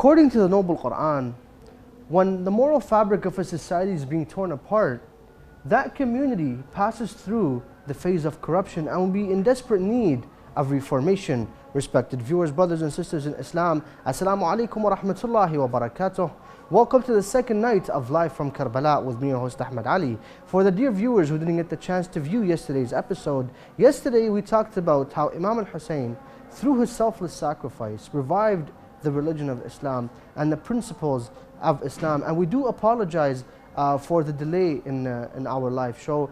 According to the Noble Qur'an, when the moral fabric of a society is being torn apart, that community passes through the phase of corruption and will be in desperate need of reformation. Respected viewers, brothers and sisters in Islam, Assalamu alaikum wa rahmatullahi wa barakatuh. Welcome to the second night of Live from Karbala with me, your host Ahmed Ali. For the dear viewers who didn't get the chance to view yesterday's episode, yesterday we talked about how Imam Hussein, through his selfless sacrifice, revived the religion of Islam and the principles of Islam. And we do apologize for the delay in our live show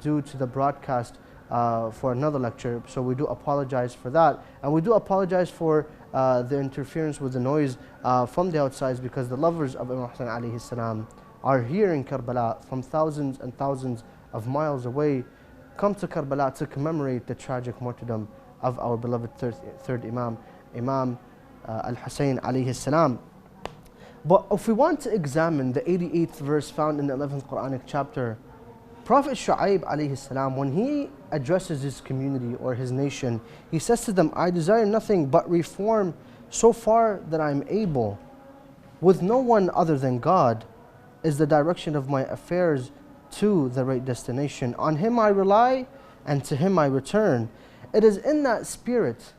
due to the broadcast for another lecture. So we do apologize for that. And we do apologize for the interference with the noise from the outside, because the lovers of Imam Hussein alayhi salam are here in Karbala from thousands and thousands of miles away, come to Karbala to commemorate the tragic martyrdom of our beloved third Imam, Imam Al-Hussein alayhi salam. But if we want to examine the 88th verse found in the 11th Quranic chapter, Prophet Shu'aib alayhi salam, when he addresses his community or his nation, he says to them, I desire nothing but reform so far that I am able. With no one other than God is the direction of my affairs to the right destination. On Him I rely and to Him I return. It is in that spirit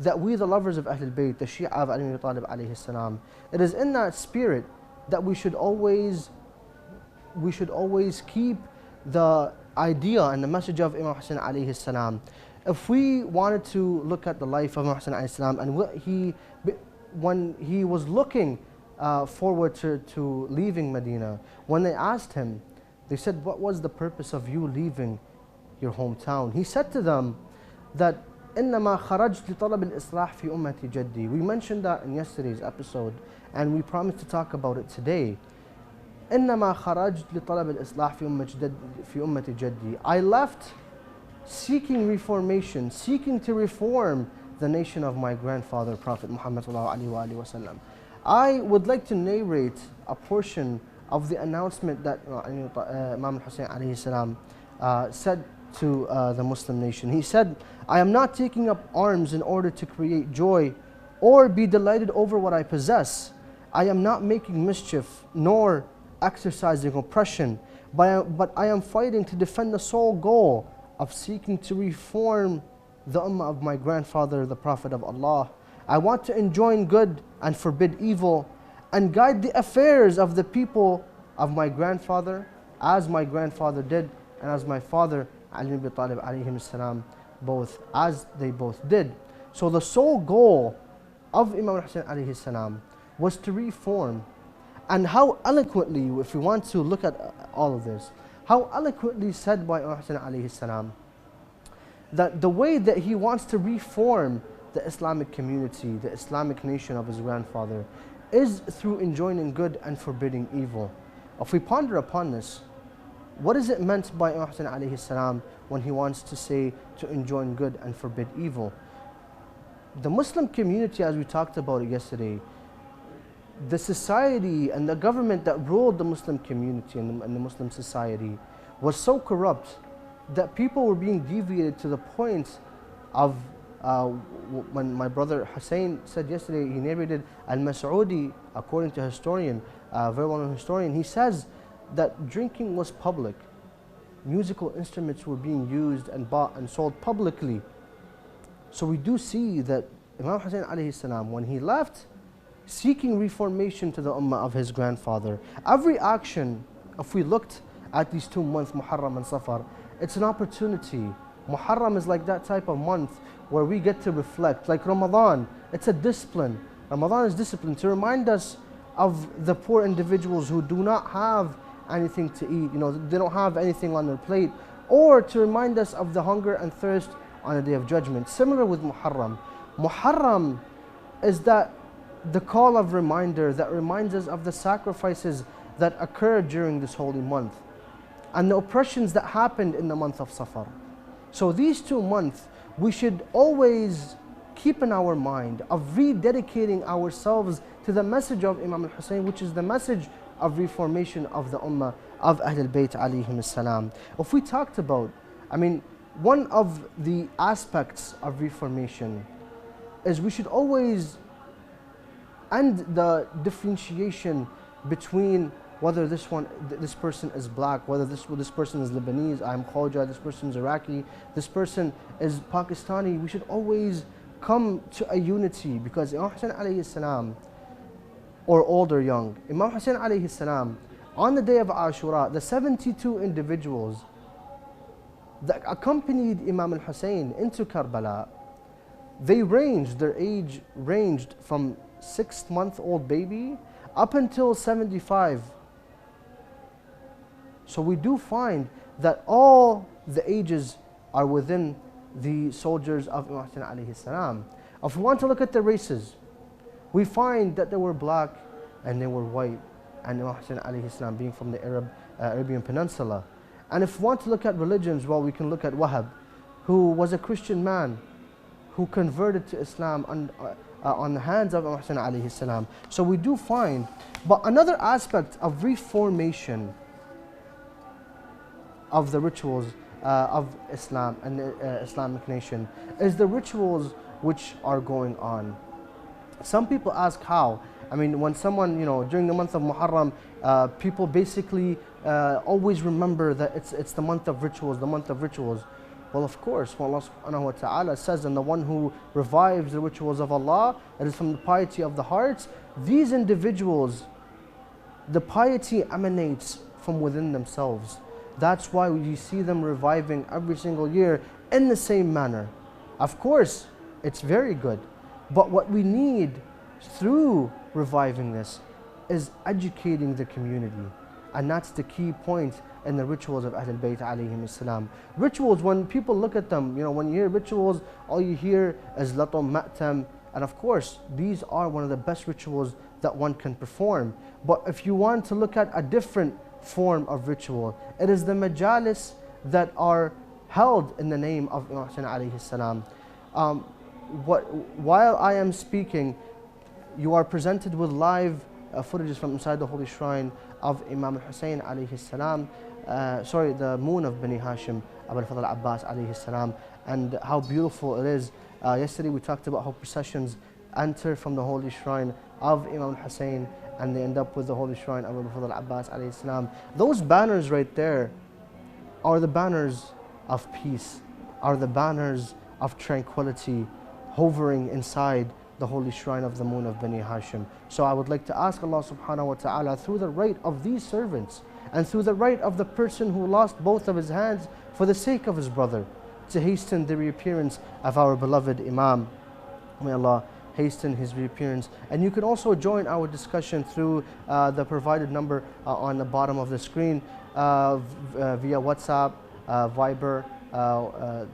that we, the lovers of Ahlul Bayt, the Shia of Ali ibn Talib alayhi salam, it is in that spirit that we should always keep the idea and the message of Imam Hussein alayhi salam. If we wanted to look at the life of Imam Hussein alayhi salam, and when he was looking forward to leaving Medina, when they asked him, they said, what was the purpose of you leaving your hometown? He said to them that إنما خرجت لطلب الإصلاح في أمة جدي. We mentioned that in yesterday's episode, and we promised to talk about it today. إنما خرجت لطلب الإصلاح في أمة جدي. I left seeking reformation, seeking to reform the nation of my grandfather, Prophet Muhammad sallallahu alaihi wasallam. I would like to narrate a portion of the announcement that Imam Hussein alayhi salam said to the Muslim nation. He said, I am not taking up arms in order to create joy or be delighted over what I possess. I am not making mischief nor exercising oppression, but I am fighting to defend the sole goal of seeking to reform the Ummah of my grandfather, the Prophet of Allah. I want to enjoin good and forbid evil and guide the affairs of the people of my grandfather, as my grandfather did and as my father Ali ibn Talib alayhi salam as they both did. So the sole goal of Imam Hussein alayhi salam was to reform. And how eloquently, if we want to look at all of this, how eloquently said by Imam Hussein alayhi salam, that the way that he wants to reform the Islamic community, the Islamic nation of his grandfather, is through enjoining good and forbidding evil. If we ponder upon this, what is it meant by Imam Hussein alayhi salam when he wants to say to enjoin good and forbid evil? The Muslim community, as we talked about it yesterday, the society and the government that ruled the Muslim community and the Muslim society was so corrupt that people were being deviated to the point of when my brother Hussein said yesterday, he narrated Al-Mas'udi, according to a historian, a very well-known historian, he says that drinking was public. Musical instruments were being used and bought and sold publicly. So we do see that Imam Hussein alayhi salam, when he left seeking reformation to the Ummah of his grandfather, every action, if we looked at these 2 months, Muharram and Safar, it's an opportunity. Muharram is like that type of month where we get to reflect. Like Ramadan, it's a discipline. Ramadan is discipline to remind us of the poor individuals who do not have anything to eat, they don't have anything on their plate, or to remind us of the hunger and thirst on the Day of Judgment. Similar with Muharram. Muharram is that the call of reminder that reminds us of the sacrifices that occurred during this holy month and the oppressions that happened in the month of Safar. So these 2 months, we should always keep in our mind of rededicating ourselves to the message of Imam al-Hussein, which is the message of reformation of the Ummah of Ahlul Bayt alayhim salam. If we talked about, one of the aspects of reformation is we should always and the differentiation between whether this person is black, whether this person is Lebanese, I'm Khoja, this person is Iraqi, this person is Pakistani. We should always come to a unity, because Imam Hussein alayhi salam, or old or young, Imam Hussein alayhi salam, on the day of Ashura, the 72 individuals that accompanied Imam al-Hussein into Karbala, their age ranged from 6-month-old baby up until 75. So we do find that all the ages are within the soldiers of Imam Hussein alayhi salam. If we want to look at the races, we find that they were black and they were white, and Imam Hussein alayhi salam being from the Arabian Peninsula. And if we want to look at religions, well, we can look at Wahab, who was a Christian man who converted to Islam on the hands of Imam Hussein alayhi salam. So we do find, but another aspect of reformation of the rituals of Islam and the Islamic nation is the rituals which are going on. Some people ask how. I mean, when someone, during the month of Muharram, people basically always remember that it's the month of rituals, the month of rituals. Well, of course, when Allah subhanahu wa ta'ala says, and the one who revives the rituals of Allah, it is from the piety of the hearts. These individuals, the piety emanates from within themselves. That's why you see them reviving every single year in the same manner. Of course, it's very good. But what we need through reviving this is educating the community. And that's the key point in the rituals of Ahlul Bayt alayhim salam. Rituals, when people look at them, when you hear rituals, all you hear is latum ma'tam. And of course, these are one of the best rituals that one can perform. But if you want to look at a different form of ritual, it is the majalis that are held in the name of Imam Hussein alayhi salam. While I am speaking, you are presented with live footages from inside the holy shrine of Imam Hussein alayhi salam, the moon of Bani Hashim, Abu al-Fadl Abbas alayhi salam, and how beautiful it is. Yesterday we talked about how processions enter from the holy shrine of Imam Hussein and they end up with the holy shrine of Abu al-Fadl Abbas alayhi salam. Those banners right there are the banners of peace, are the banners of tranquility hovering inside the holy shrine of the moon of Bani Hashim. So I would like to ask Allah subhanahu wa ta'ala, through the right of these servants and through the right of the person who lost both of his hands for the sake of his brother, to hasten the reappearance of our beloved Imam. May Allah hasten his reappearance. And you can also join our discussion through the provided number on the bottom of the screen via WhatsApp, Viber,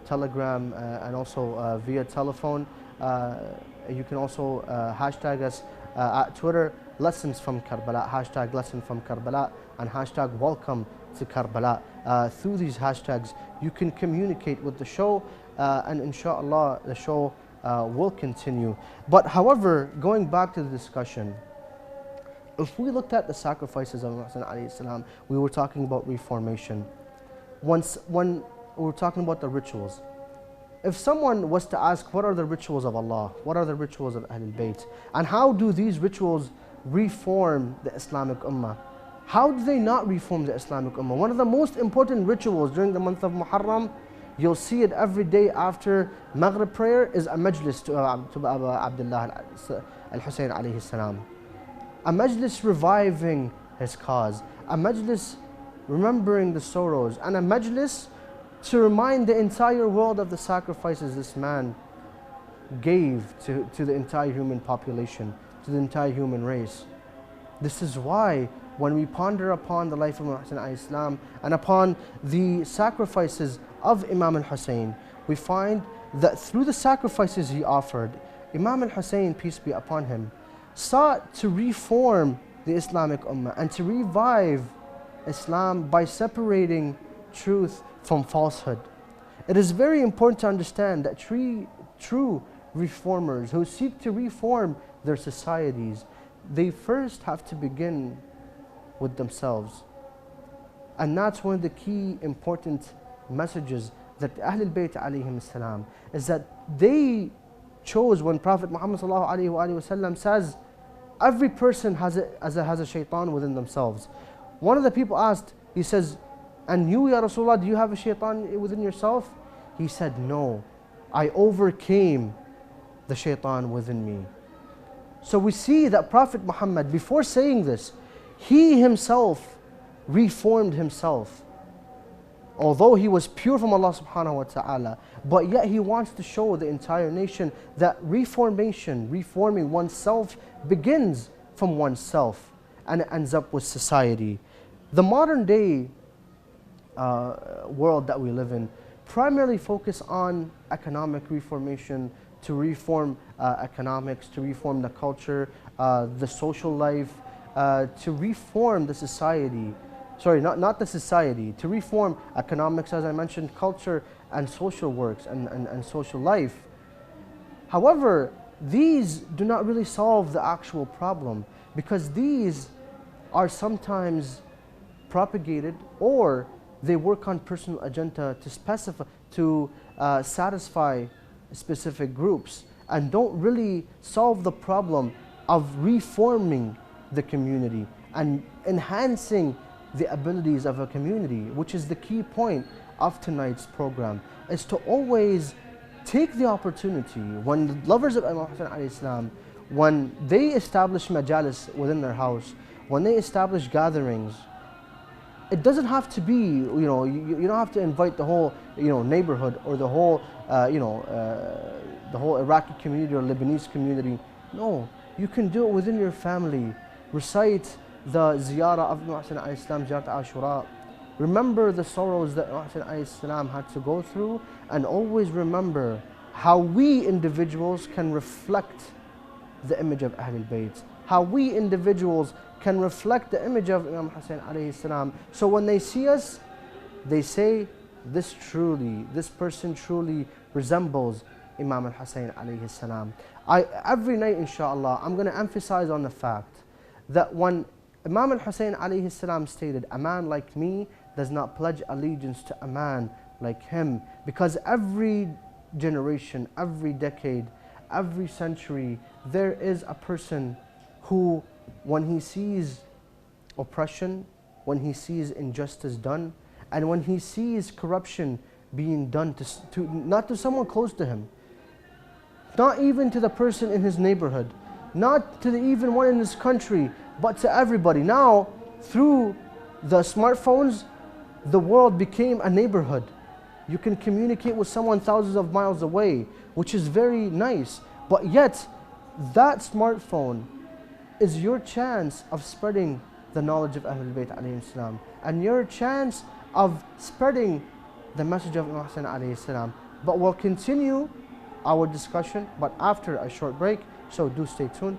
Telegram, and also via telephone. You can also hashtag us at Twitter, Lessons from Karbala, hashtag Lesson from Karbala, and hashtag Welcome to Karbala. Through these hashtags, you can communicate with the show, and inshallah, the show will continue. But however, going back to the discussion, if we looked at the sacrifices of Imam Hussein alayhi salam, we were talking about reformation. When we were talking about the rituals, if someone was to ask, what are the rituals of Allah? What are the rituals of Ahlul Bayt? And how do these rituals reform the Islamic Ummah? How do they not reform the Islamic Ummah? One of the most important rituals during the month of Muharram, you'll see it every day after Maghrib prayer, is a majlis to Abu Abdullah al-Hussein alayhi salam. A majlis reviving his cause, a majlis remembering the sorrows, and a majlis to remind the entire world of the sacrifices this man gave to the entire human population, to the entire human race. This is why when we ponder upon the life of Imam Hussein alayhi salam and upon the sacrifices of Imam al-Hussein, we find that through the sacrifices he offered, Imam al-Hussein, peace be upon him, sought to reform the Islamic Ummah and to revive Islam by separating truth from falsehood. It is very important to understand that true reformers who seek to reform their societies, they first have to begin with themselves. And that's one of the key important messages that Ahlul Bayt alayhim salam, is that they chose, when Prophet Muhammad sallallahu alayhi wa sallam says every person has a shaitan within themselves. One of the people asked, he says, and you, Ya Rasulullah, do you have a shaitan within yourself? He said, no, I overcame the shaitan within me. So we see that Prophet Muhammad, before saying this, he himself reformed himself. Although he was pure from Allah subhanahu wa ta'ala, but yet he wants to show the entire nation that reformation, reforming oneself, begins from oneself and it ends up with society. The modern day world that we live in primarily focus on economic reformation, to reform economics, to reform the culture, the social life, to reform the society. Sorry, not the society, to reform economics, as I mentioned, culture and social works and social life. However, these do not really solve the actual problem, because these are sometimes propagated, or they work on personal agenda to specify, to satisfy specific groups, and don't really solve the problem of reforming the community and enhancing the abilities of a community, which is the key point of tonight's program, is to always take the opportunity when the lovers of Imam Hussein alayhi salam, when they establish majalis within their house, when they establish gatherings, it doesn't have to be, you don't have to invite the whole, neighborhood, or the whole, the whole Iraqi community or Lebanese community. No, you can do it within your family. Recite the ziyarah of Imam Hussein alayhi salam, Ziyarat Ashura. Remember the sorrows that Imam Hussein alayhi salam had to go through, and always remember how we individuals can reflect the image of Ahlul Bayt, how we individuals can reflect the image of Imam Hussein alayhi salam. So when they see us, they say, this person truly resembles Imam al-Hussein alayhi salam. Every night, inshallah, I'm going to emphasize on the fact that when Imam al-Hussein alayhi salam stated, a man like me does not pledge allegiance to a man like him, because every generation, every decade, every century, there is a person who, when he sees oppression, when he sees injustice done, and when he sees corruption being done not to someone close to him, not even to the person in his neighborhood, not to even one in his country, but to everybody. Now, through the smartphones, the world became a neighborhood. You can communicate with someone thousands of miles away, which is very nice. But yet, that smartphone is your chance of spreading the knowledge of Ahlul Bayt alayhi salam, and your chance of spreading the message of Imam Hussein alayhi salam. But we'll continue our discussion, but after a short break, so do stay tuned.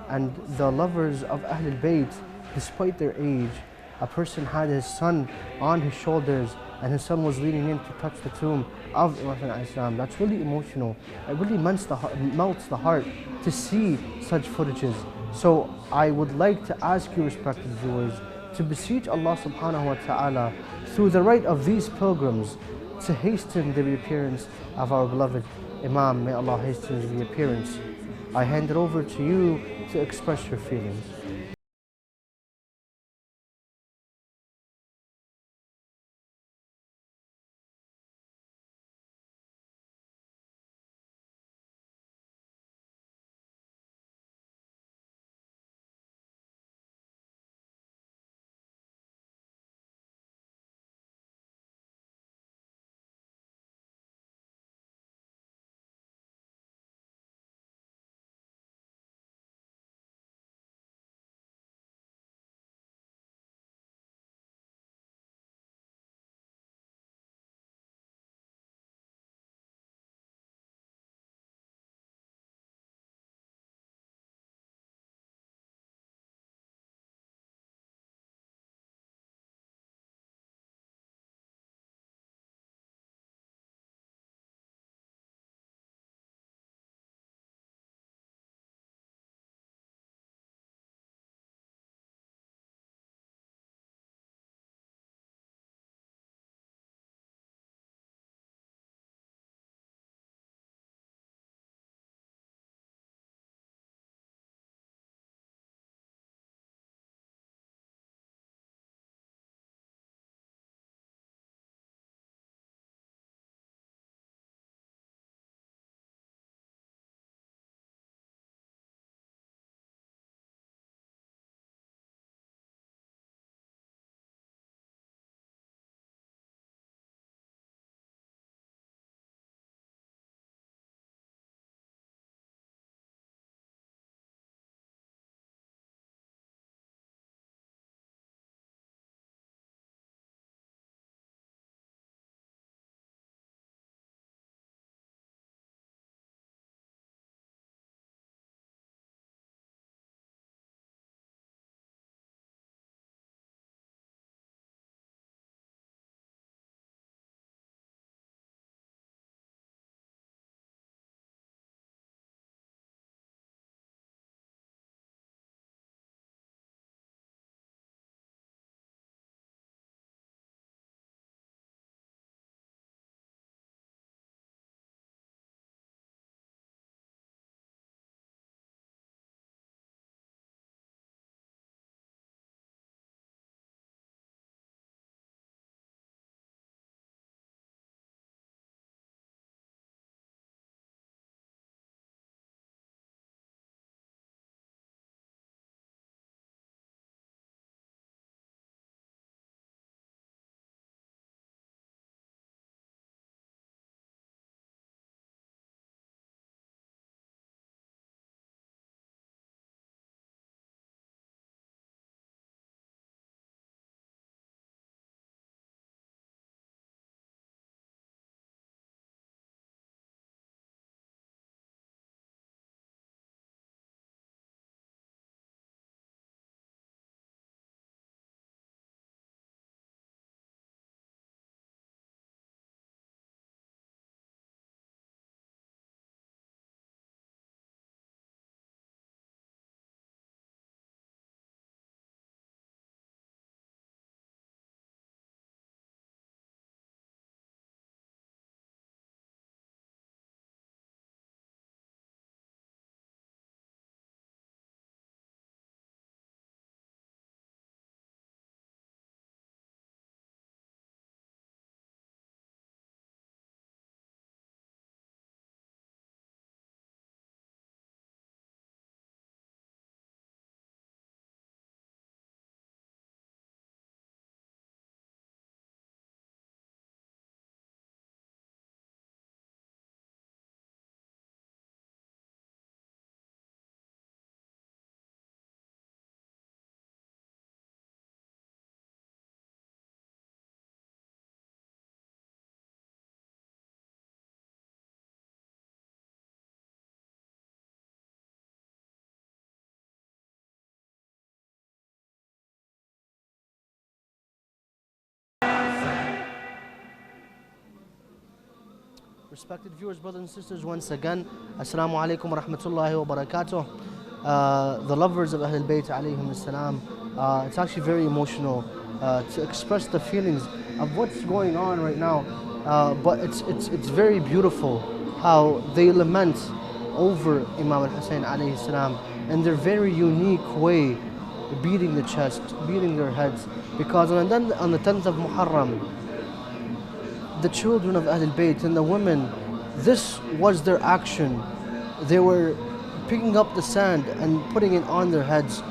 And the lovers of Ahlul Bayt, despite their age, a person had his son on his shoulders and his son was leaning in to touch the tomb of Imam Hussein alayhi salam. That's really emotional. It really melts the heart to see such footages. So I would like to ask you, respected viewers, to beseech Allah subhanahu wa ta'ala through the right of these pilgrims to hasten the reappearance of our beloved Imam. May Allah hasten his reappearance. I hand it over to you to express your feelings. Respected viewers, brothers and sisters, once again, Assalamu alaikum wa rahmatullahi wa barakatuh. The lovers of Ahlul Bayt alayhim salam, it's actually very emotional to express the feelings of what's going on right now, but it's very beautiful how they lament over Imam Hussein alayhi salam in their very unique way, beating the chest, beating their heads, because on the 10th of Muharram, the children of Ahlul Bayt and the women, this was their action. They were picking up the sand and putting it on their heads,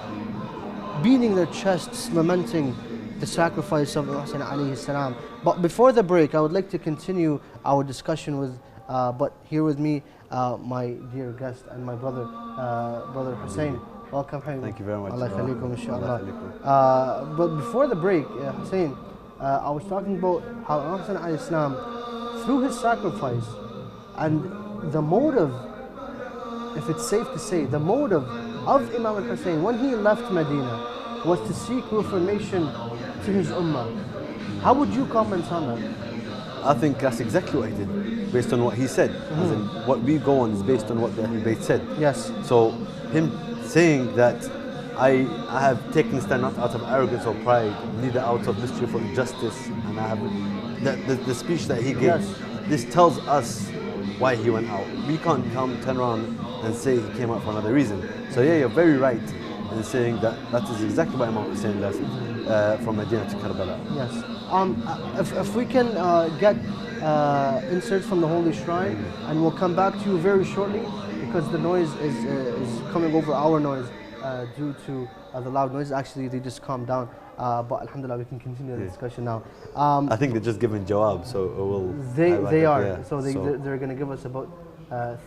beating their chests, lamenting the sacrifice of Imam Hussein alayhi salam. But before the break, I would like to continue our discussion with, but here with me, my dear guest and my brother, Brother Hussein. Welcome. Thank you very much. Allah khalikum, inshallah. But before the break, Hussein, I was talking about how Imam Hussein alayhi salam, through his sacrifice and the motive, if it's safe to say, the motive of Imam Hussein when he left Medina was to seek reformation to his Ummah. How would you comment on that? I think that's exactly what he did, based on what he said. As in, what we go on is based on what the Ahlul Bayt said. Yes. So him saying that I have taken a stand not out of arrogance or pride, neither out of mischief or injustice, and I have the speech that he gave. Yes. This tells us why he went out. We can't turn around and say he came out for another reason. So yeah, you're very right in saying that that is exactly what Imam Hussein left from Medina to Karbala. Yes. If we can get inserts from the Holy Shrine, and we'll come back to you very shortly, because the noise is coming over our noise due to the loud noise. Actually, they just calmed down. But alhamdulillah, we can continue the discussion now. I think they're just giving jawab, so it will. They are. Yeah. So they're going to give us about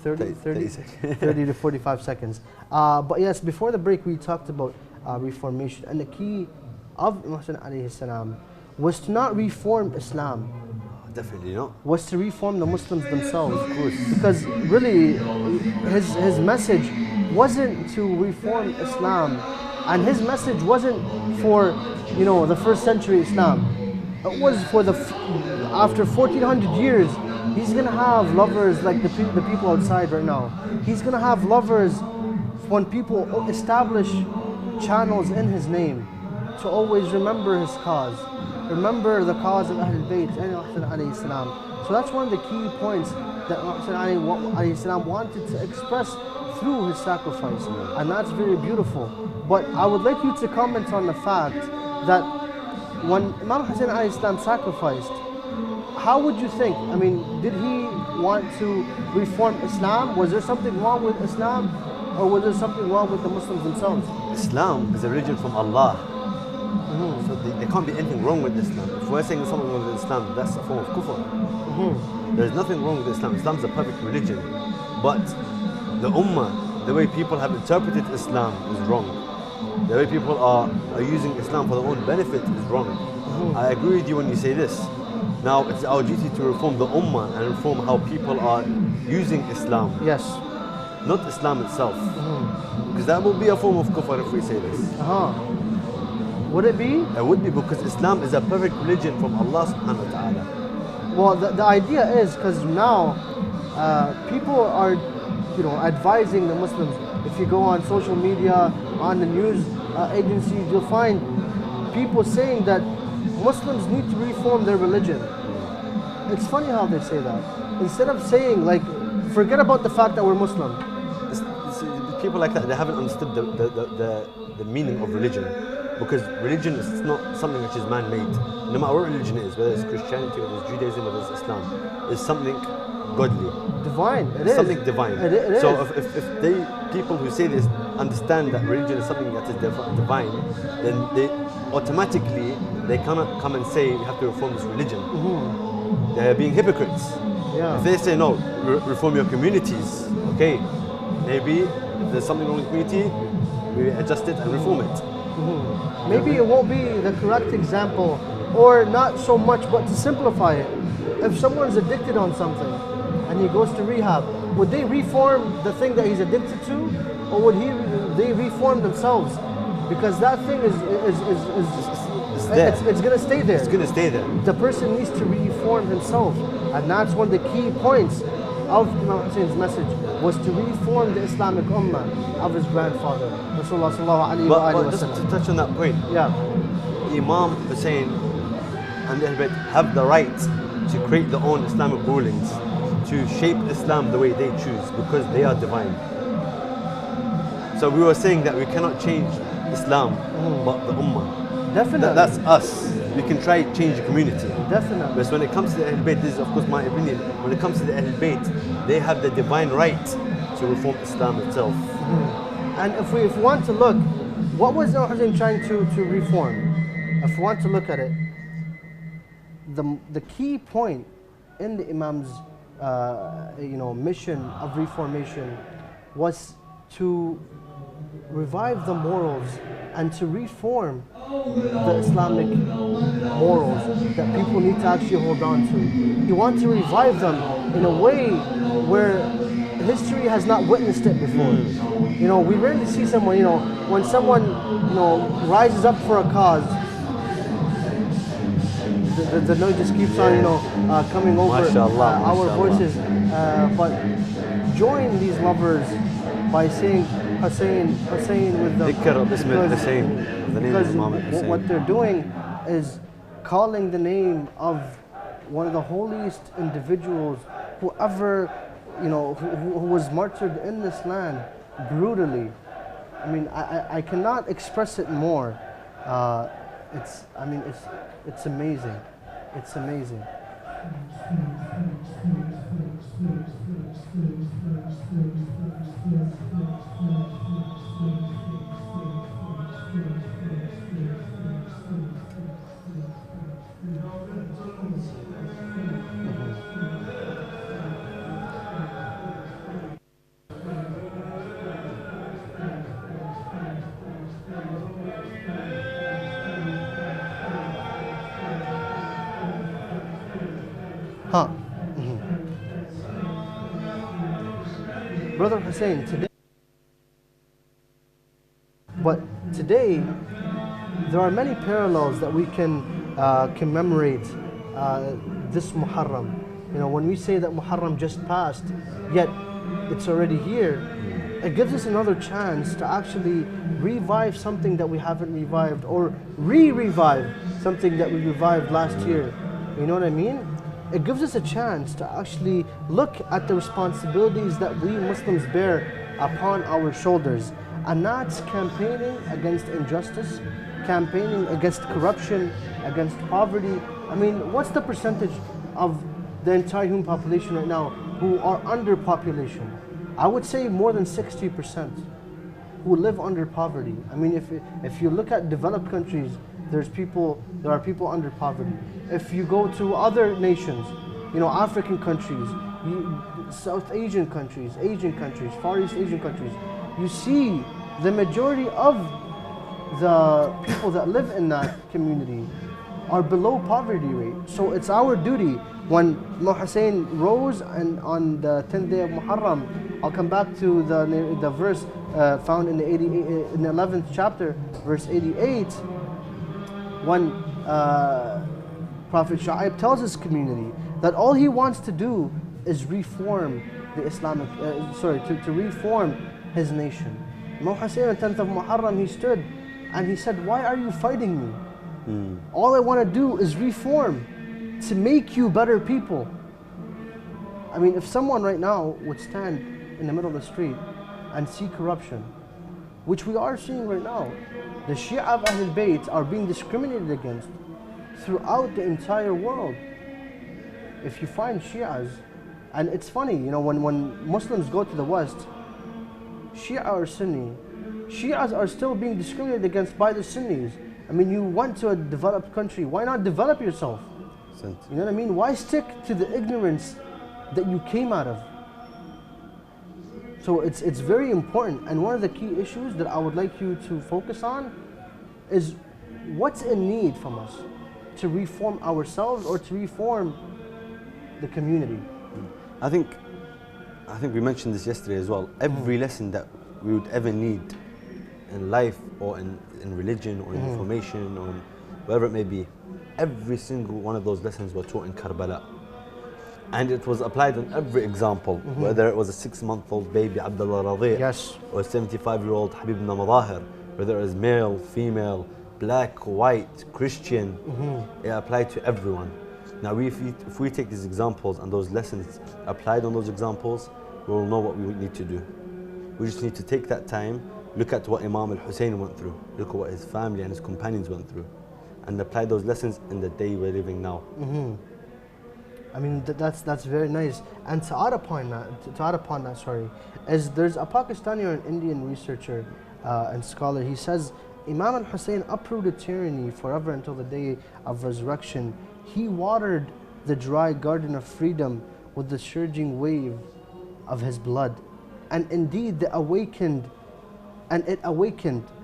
30 to 45 seconds. But yes, before the break, we talked about reformation, and the key of Imam Hussein alayhi salam was to not reform Islam. Definitely not. Was to reform the Muslims themselves. Of course. Because really, his message wasn't to reform Islam, and his message wasn't for, the first century Islam. It was for after 1400 years. He's gonna have lovers like the people outside right now. He's gonna have lovers when people establish channels in his name to always remember his cause. Remember the cause of Ahlul Bayt and Hussein alayhi salam. So that's one of the key points that Hussein alayhi salam wanted to express through his sacrifice, and that's very beautiful. But I would like you to comment on the fact that when Imam Hussein alayhi salam sacrificed, how would you think? I mean, did he want to reform Islam? Was there something wrong with Islam, or was there something wrong with the Muslims themselves? Islam is a religion from Allah. So there can't be anything wrong with Islam. If we're saying something wrong with Islam, that's a form of kufr. There's nothing wrong with Islam. Islam is a perfect religion. But the Ummah, the way people have interpreted Islam is wrong. The way people are using Islam for their own benefit is wrong. I agree with you when you say this. Now it's our duty to reform the Ummah and reform how people are using Islam. Yes. Not Islam itself. Because that will be a form of kufr if we say this. Would it be? It would be, because Islam is a perfect religion from Allah subhanahu wa ta'ala. Well, the idea is, because now people are advising the Muslims. If you go on social media, on the news agencies, you'll find people saying that Muslims need to reform their religion. It's funny how they say that. Instead of saying, forget about the fact that we're Muslim. People like that, they haven't understood the meaning of religion. Because religion is not something which is man-made. No matter what religion it is, whether it's Christianity, whether it's Judaism, whether it's Islam, it's something godly. Divine, it is. Something divine. It so is. if people who say this understand that religion is something that is divine, then they automatically, they cannot come and say we have to reform this religion. They're being hypocrites. Yeah. If they say no, reform your communities, okay, maybe if there's something wrong with the community, we adjust it and reform it. Maybe it won't be the correct example, or not so much, but to simplify it. If someone's addicted on something and he goes to rehab, would they reform the thing that he's addicted to, or would they reform themselves? Because that thing is there. It's going to stay there. It's going to stay there. The person needs to reform himself. And that's one of the key points of Imam Hussein's message, was to reform the Islamic Ummah of his grandfather, Rasulullah sallallahu alayhi wa But just to touch on that point, Yeah. Imam Hussein and the Ahl Bayt have the right to create their own Islamic rulings, to shape Islam the way they choose, because they are divine. So we were saying that we cannot change Islam, but the Ummah. Definitely. That's us. We can try to change the community. Definitely. But when it comes to the Ahl Bayt, this is of course my opinion, when it comes to the Ahl Bayt, they have the divine right to reform Islam itself. And if we want to look, what was Imam Hussein trying to reform? If we want to look at it, the key point in the Imam's mission of reformation was to revive the morals and to reform the Islamic morals that people need to actually hold on to. He wanted to revive them in a way where history has not witnessed it before. We rarely see someone, when someone, rises up for a cause, the noise just keeps on, coming over our voices. But join these lovers by saying Hussein, Hussein with them. Because what they're doing is calling the name of one of the holiest individuals who was martyred in this land brutally. I mean, I cannot express it more. It's amazing. It's amazing. Brother Hussein, today there are many parallels that we can commemorate this Muharram. When we say that Muharram just passed, yet it's already here, it gives us another chance to actually revive something that we haven't revived, or re-revive something that we revived last year. You know what I mean? It gives us a chance to actually look at the responsibilities that we Muslims bear upon our shoulders. And that's campaigning against injustice, campaigning against corruption, against poverty. I mean, what's the percentage of the entire human population right now who are under population? I would say more than 60% who live under poverty. I mean, if you look at developed countries, there are people under poverty. If you go to other nations, African countries, South Asian countries, Asian countries, Far East Asian countries, you see the majority of the people that live in that community are below poverty rate. So it's our duty, when Imam Hussein rose and on the 10th day of Muharram, I'll come back to the verse found in the 11th chapter, verse 88, when Prophet Shu'aib tells his community that all he wants to do is reform the Islamic, to reform his nation. Imam Hussein on 10th of Muharram, he stood and he said, "Why are you fighting me? All I want to do is reform, to make you better people." I mean, if someone right now would stand in the middle of the street and see corruption, which we are seeing right now, the Shia of Ahl Bayt are being discriminated against throughout the entire world. If you find Shias, and it's funny, when Muslims go to the West, Shia or Sunni, Shias are still being discriminated against by the Sunnis. I mean, you went to a developed country, why not develop yourself? You know what I mean? Why stick to the ignorance that you came out of? So it's very important, and one of the key issues that I would like you to focus on is what's in need from us to reform ourselves or to reform the community. I think we mentioned this yesterday as well. Every lesson that we would ever need in life, or in religion, or in information, or whatever it may be, every single one of those lessons were taught in Karbala. And it was applied on every example, whether it was a 6-month-old baby, Abdullah Radi, Yes. or a 75-year-old Habib ibn Madahir, whether it was male, female, black, white, Christian, it applied to everyone. Now, if we take these examples and those lessons applied on those examples, we will know what we need to do. We just need to take that time, look at what Imam Hussein went through, look at what his family and his companions went through, and apply those lessons in the day we're living now. I mean, that's very nice. And to add upon that, sorry, is there's a Pakistani or an Indian researcher and scholar. He says Imam al-Hussein uprooted tyranny forever until the day of resurrection. He watered the dry garden of freedom with the surging wave of his blood, and indeed it awakened.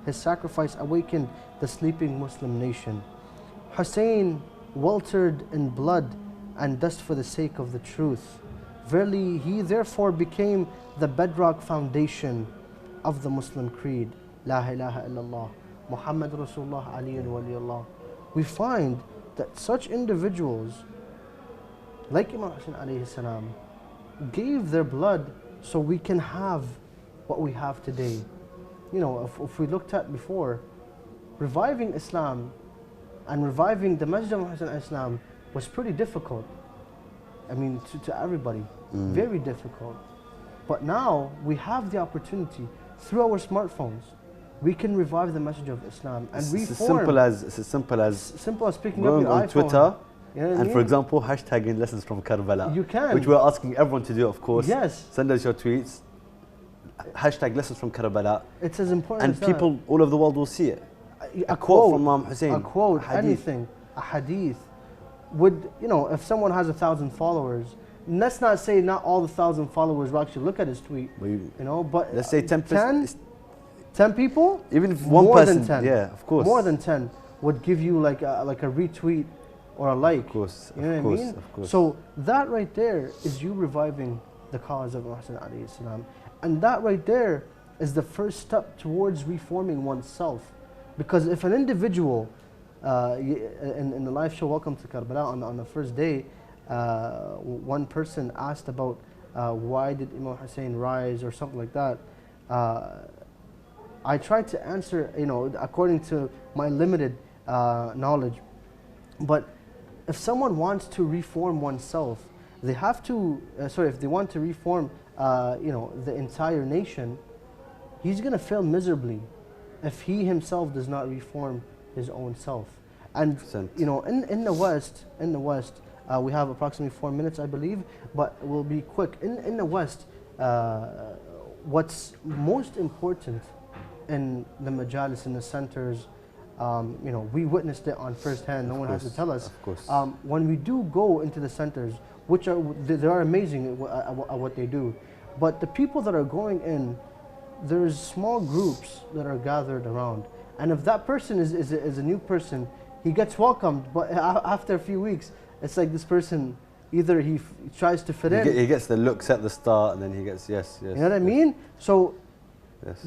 His sacrifice awakened the sleeping Muslim nation. Hussein weltered in blood and dust for the sake of the truth. Verily, he therefore became the bedrock foundation of the Muslim creed. La ilaha illallah, Muhammad Rasulullah, Aliyun Waliyullah. We find that such individuals, like Imam Hussein alayhi salam, gave their blood so we can have what we have today. You know, if we looked at before, reviving Islam and reviving the Masjid of Hussein Islam was pretty difficult. I mean, to everybody, very difficult. But now we have the opportunity through our smartphones. We can revive the message of Islam and reform. It's as simple as picking going up your on iPhone. Twitter, You know what I and mean? for example, hashtagging lessons from Karbala. You can. Which we're asking everyone to do, of course. Yes. Send us your tweets. Hashtag lessons from Karbala. It's as important And as that. people all over the world will see it. A quote from Imam Hussein. A quote, hadith. anything, a hadith. Would, you know, if someone has 1,000 followers, let's not say not all the 1,000 followers will actually look at his tweet, you know, but let's say 10%. 10 people? Even if one more person, than 10. yeah, of course. More than 10 would give you like a retweet or a like. Of course, you know what I mean? Of course. So that right there is you reviving the cause of Imam Hussein alayhi salam. And that right there is the first step towards reforming oneself. Because if an individual, in the live show Welcome to Karbala, on the first day, one person asked about why did Imam Hussein rise or something like that. I tried to answer, you know, according to my limited knowledge. But if someone wants to reform oneself, they have to, if they want to reform, you know, the entire nation, he's going to fail miserably if he himself does not reform his own self. And, you know, in the West, we have approximately 4 minutes, I believe, but we'll be quick. In the West, what's most important in the majalis, in the centers, you know, we witnessed it on first hand, no one has to tell us. Of course. When we do go into the centers, which are, they are amazing at what they do, but the people that are going in, there's small groups that are gathered around. And if that person is a new person, he gets welcomed, but after a few weeks, it's like this person, either he tries to fit in. He gets the looks at the start, and then he gets, yes. You know what I mean? So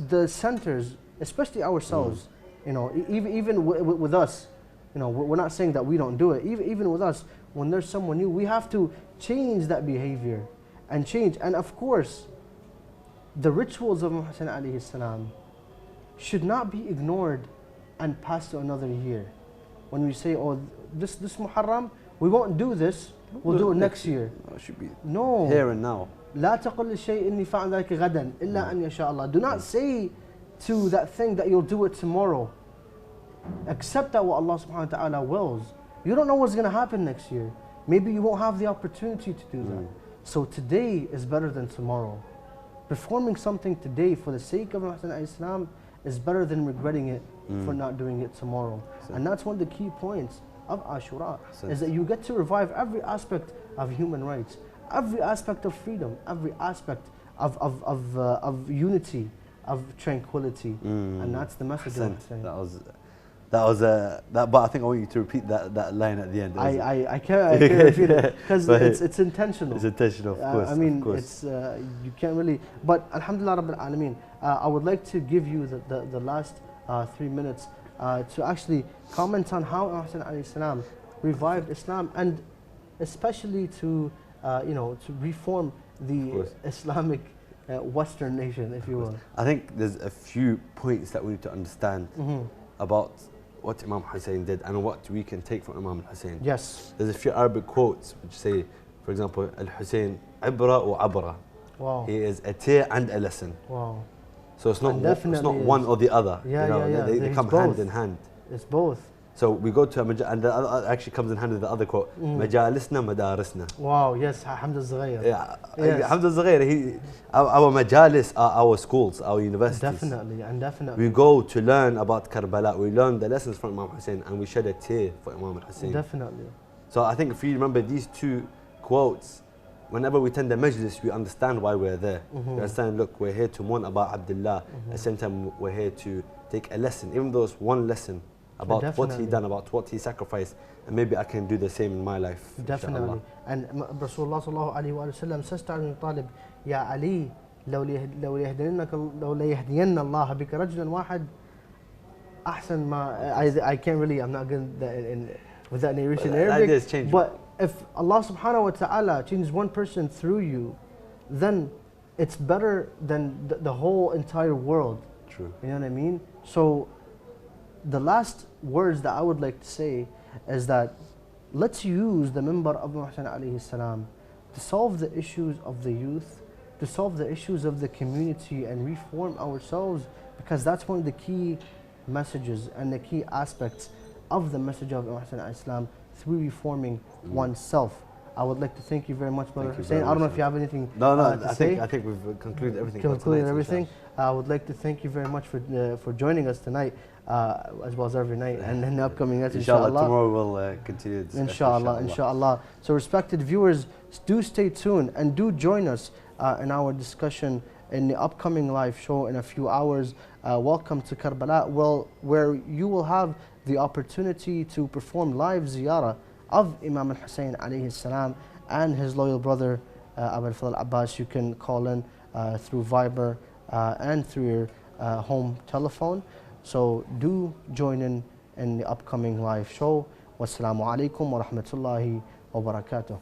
the centers, especially ourselves, you know, even with us, you know, we're not saying that we don't do it. Even with us, when there's someone new, we have to change that behavior and change. And of course, the rituals of Muhammad alayhi salam should not be ignored and passed to another year. When we say, oh, this Muharram, we won't do this, we'll do it next year. No, it should be No. here and now. لا تقل للشيء إني فعل ذلك غدا إلا أن يشاء الله. Do not say to that thing that you'll do it tomorrow, except that what Allah subhanahu wa ta'ala wills. You don't know what's going to happen next year. Maybe you won't have the opportunity to do that. So today is better than tomorrow. Performing something today for the sake of Islam is better than regretting it for not doing it tomorrow. And that's one of the key points of Ashura, is that you get to revive every aspect of human rights, every aspect of freedom, every aspect of unity, of tranquility. And that's the message of Hussein. But I think I want you to repeat that line at the end. I can't repeat it because it's intentional. It's intentional, of course. I mean, of course. it's you can't really. But Alhamdulillah Rabbil Alameen, I would like to give you the last 3 minutes to actually comment on how Imam Hussein alayhi salam revived Islam, and especially to to reform the Islamic Western nation, if you will. I think there's a few points that we need to understand about what Imam Hussein did and what we can take from Imam Hussein. Yes. There's a few Arabic quotes which say, for example, Al-Hussein ibra wa abra. Wow. He is a tear and a lesson. Wow. So it's not one or the other. Yeah. They come hand in hand. It's both. So we go to and the other actually comes in hand with the other quote. Majalisna madarisna. Wow. Yes. Hamd al-Zaghir. Yeah. Yes. Hamd al-Zaghir. Our majalis are our schools, our universities. Definitely. We go to learn about Karbala. We learn the lessons from Imam Hussein, and we shed a tear for Imam Hussein. Definitely. So I think if you remember these two quotes, whenever we attend the majlis, we understand why we're there. We understand, look, we're here to mourn about Abdullah. At the same time, we're here to take a lesson, even though it's one lesson about what he done, about what he sacrificed, and maybe I can do the same in my life. Definitely. Inshallah. And Rasulullah sallallahu alayhi wa sallam says to Ali Talib, Ya Ali, لو ليهدين الله بك رجلا واحد أحسن ما I can't really, I'm not good with that narration in Arabic, but if Allah subhanahu wa ta'ala changes one person through you, then it's better than the whole entire world. True. You know what I mean? So the last words that I would like to say is that let's use the minbar of Imam Hussein alayhi salam to solve the issues of the youth, to solve the issues of the community and reform ourselves, because that's one of the key messages and the key aspects of the message of Imam Hussein alayhi salam, through reforming oneself. I would like to thank you very much, Brother Hussein. I don't know if you have anything to say. I think we've concluded everything. Concluded everything. I would like to thank you very much for joining us tonight, as well as every night, and in the upcoming nights, inshallah. Tomorrow we'll continue this. Inshallah. So respected viewers, do stay tuned and do join us in our discussion in the upcoming live show in a few hours. Welcome to Karbala, where you will have the opportunity to perform live ziyarah of Imam Hussein alayhi salam and his loyal brother Abu al-Fadl Abbas. You can call in through Viber and through your home telephone. So do join in the upcoming live show. Wassalamu alaikum wa rahmatullahi wa barakatuh.